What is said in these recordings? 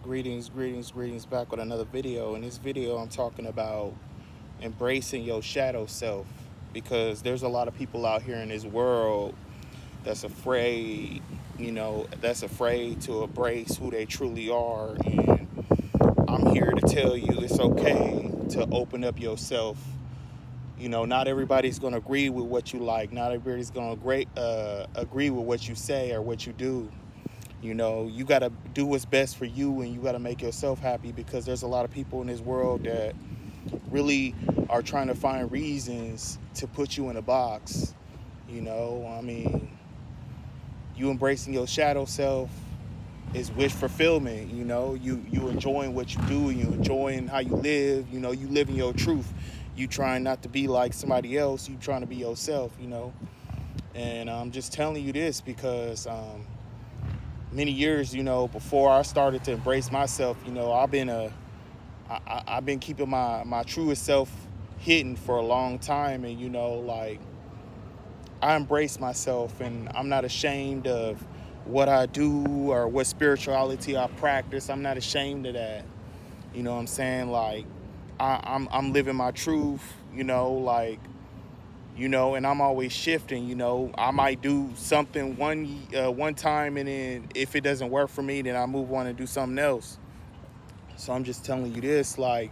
Greetings back with another video. In this video, I'm talking about embracing your shadow self because there's a lot of people out here in this world that's afraid, that's afraid to embrace who they truly are. And I'm here to tell you it's okay to open up yourself. Not everybody's going to agree with what you like. Not everybody's going to agree with what you say or what you do. You got to do what's best for you, and you got to make yourself happy, because there's a lot of people in this world that really are trying to find reasons to put you in a box. You embracing your shadow self is wish fulfillment. You enjoying what you do, you enjoying how you live. You living your truth. You trying not to be like somebody else. You trying to be yourself. And I'm just telling you this because many years, before I started to embrace myself, I've been keeping my truest self hidden for a long time. And, I embrace myself, and I'm not ashamed of what I do or what spirituality I practice. I'm not ashamed of that. You know what I'm saying? Like, I'm living my truth, and I'm always shifting. I might do something one time, and then if it doesn't work for me, then I move on and do something else. So I'm just telling you this, like,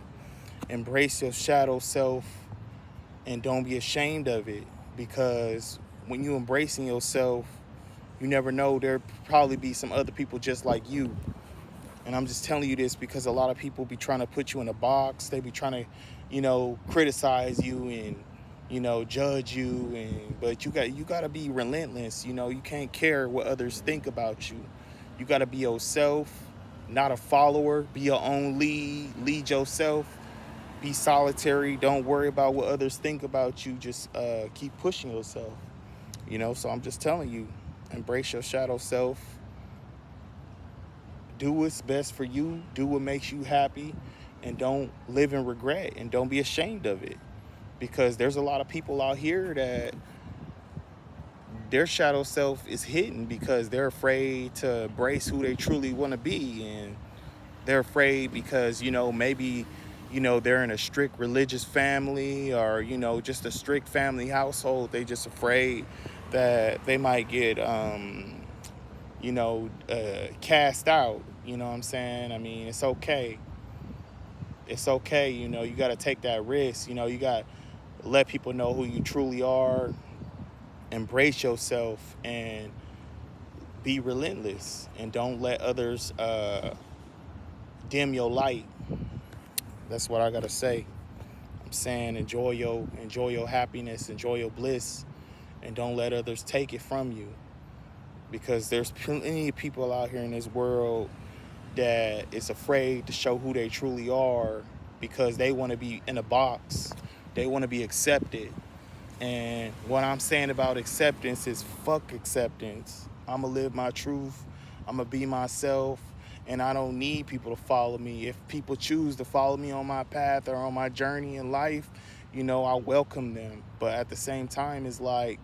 embrace your shadow self and don't be ashamed of it, because when you embracing yourself, you never know, there probably be some other people just like you. And I'm just telling you this because a lot of people be trying to put you in a box. They be trying to, criticize you and, judge you. But you got to be relentless. You can't care what others think about you. You got to be yourself, not a follower. Be your own lead. Lead yourself. Be solitary. Don't worry about what others think about you. Just keep pushing yourself. So I'm just telling you, embrace your shadow self. Do what's best for you. Do what makes you happy. And don't live in regret. And don't be ashamed of it. Because there's a lot of people out here that their shadow self is hidden because they're afraid to embrace who they truly want to be. And they're afraid because, maybe, they're in a strict religious family, or, just a strict family household. They just afraid that they might get, cast out. You know what I'm saying? I mean, it's okay. It's okay. You got to take that risk. You got to let people know who you truly are. Embrace yourself and be relentless, and don't let others dim your light. That's what I got to say. I'm saying enjoy your happiness, enjoy your bliss, and don't let others take it from you, because there's plenty of people out here in this world that is afraid to show who they truly are because they want to be in a box. They want to be accepted. And what I'm saying about acceptance is fuck acceptance. I'm going to live my truth. I'm going to be myself. And I don't need people to follow me. If people choose to follow me on my path or on my journey in life, I welcome them. But at the same time, it's like,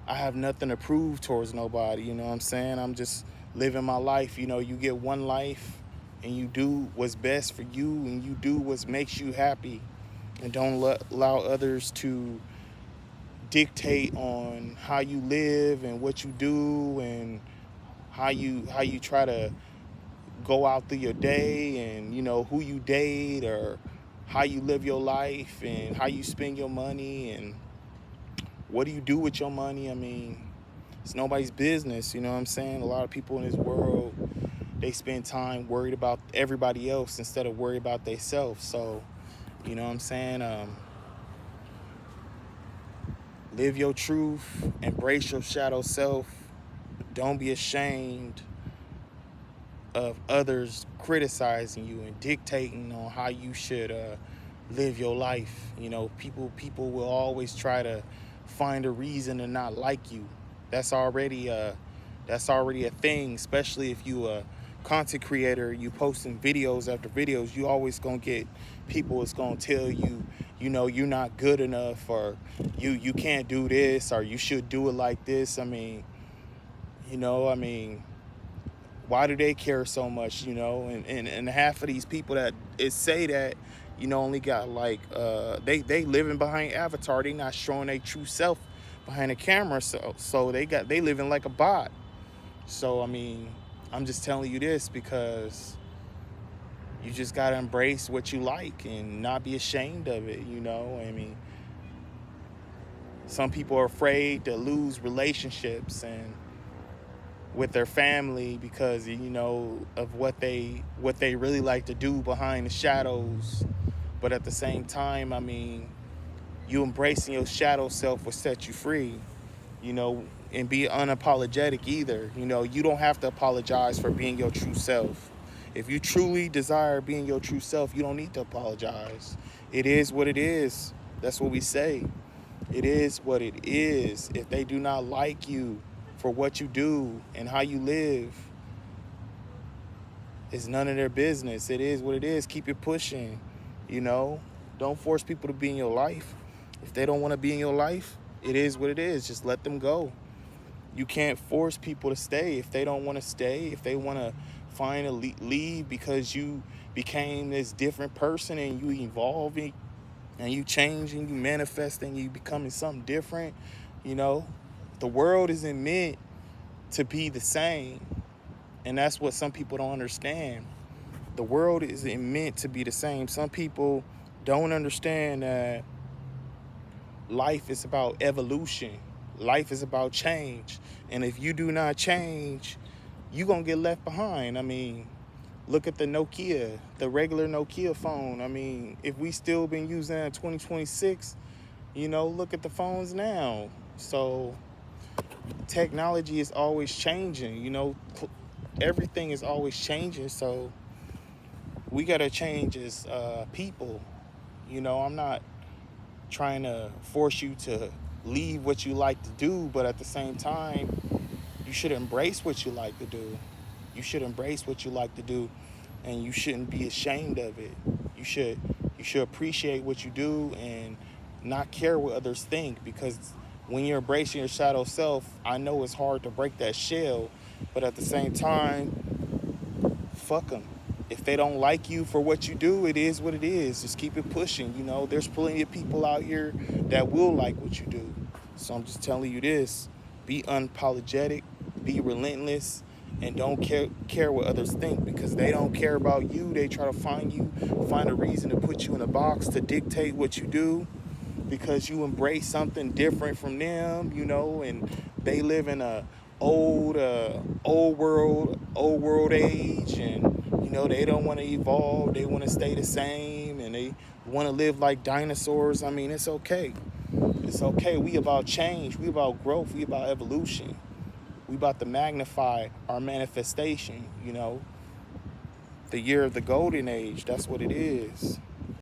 I have nothing to prove towards nobody. You know what I'm saying? I'm just living my life. You get one life, and you do what's best for you, and you do what makes you happy. And don't allow others to dictate on how you live and what you do, and how you try to go out through your day, and who you date, or how you live your life, and how you spend your money, and what do you do with your money. I mean, it's nobody's business. You know what I'm saying? A lot of people in this world, they spend time worried about everybody else instead of worried about themselves. So, you know what I'm saying? Live your truth, embrace your shadow self. Don't be ashamed of others criticizing you and dictating on how you should live your life. People will always try to find a reason to not like you. That's already a thing, especially if you a content creator, you posting videos after videos. You always gonna get people that's gonna tell you, you're not good enough, or you can't do this, or you should do it like this. I mean, Why do they care so much, you know? And half of these people that say that, you know, only got like they living behind avatar. They not showing their true self behind the camera. So they living like a bot. So I mean, I'm just telling you this because you just gotta embrace what you like and not be ashamed of it, you know? I mean, some people are afraid to lose relationships and with their family because, you know, of what they really like to do behind the shadows. But at the same time, I mean, you embracing your shadow self will set you free, you know, and be unapologetic either. You know, you don't have to apologize for being your true self. If you truly desire being your true self, you don't need to apologize. It is what it is. That's what we say. It is what it is. If they do not like you for what you do and how you live, it's none of their business. It is what it is. Keep it pushing, you know. Don't force people to be in your life. If they don't want to be in your life, it is what it is. Just let them go. You can't force people to stay if they don't want to stay. If they want to find a leave because you became this different person and you evolving and you changing, you manifesting, you becoming something different, you know, the world isn't meant to be the same. And that's what some people don't understand. The world isn't meant to be the same. Some people don't understand that life is about evolution. Life is about change. And if you do not change, you're going to get left behind. I mean, look at the Nokia, the regular Nokia phone. I mean, if we still been using that in 2026, you know, look at the phones now. So technology is always changing, you know, everything is always changing. So we got to change as people. You know, I'm not trying to force you to leave what you like to do, but at the same time, you should embrace what you like to do. You should embrace what you like to do, and you shouldn't be ashamed of it. You should appreciate what you do and not care what others think, because when you're embracing your shadow self, I know it's hard to break that shell, but at the same time, fuck them. If they don't like you for what you do, it is what it is. Just keep it pushing. You know, there's plenty of people out here that will like what you do. So I'm just telling you this: be unapologetic, be relentless, and don't care what others think, because they don't care about you. They try to find a reason to put you in a box, to dictate what you do, because you embrace something different from them, you know, and they live in a old world age, and you know they don't want to evolve. They want to stay the same, and they want to live like dinosaurs. I mean, it's okay. It's okay. We about change. We about growth. We about evolution. We about to magnify our manifestation, you know. The year of the golden age, that's what it is.